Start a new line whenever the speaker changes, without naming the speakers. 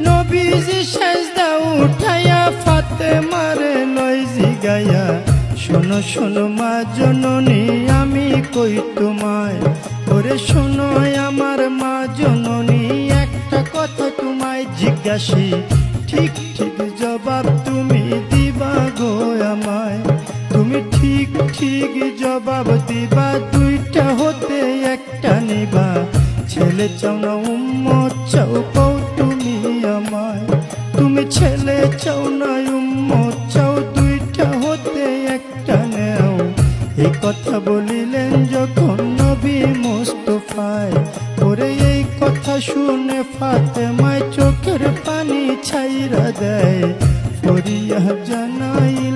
নবীজি সেজদা উঠাইয়া ফাতেমার লয় জিগাইয়া, শোনো শোনো মা জননী আমি কই তোমায়, ওরে শোনো আমার মা জননী একটা কথা তোমায় জিজ্ঞাসি, ঠিক ঠিক জবাব তুমি দিবা গো আমায়, তুমি ঠিক ঠিক জবাব দিবা, দুইটা হতে একটা নিবা, ছেলে চাও না উম্মত চাও কও তুমি আমায়, তুমি ছেলে চাও না উম্মত চাও, দুইটা হতে একটা নেও। এই কথা বলিলেন যখন নবী মুস্তাফায়, ওরে এই কথা শুনে ফাতেমায় চোখের পানি ছাইরা দেয়, ফরিয়াদ জানাইল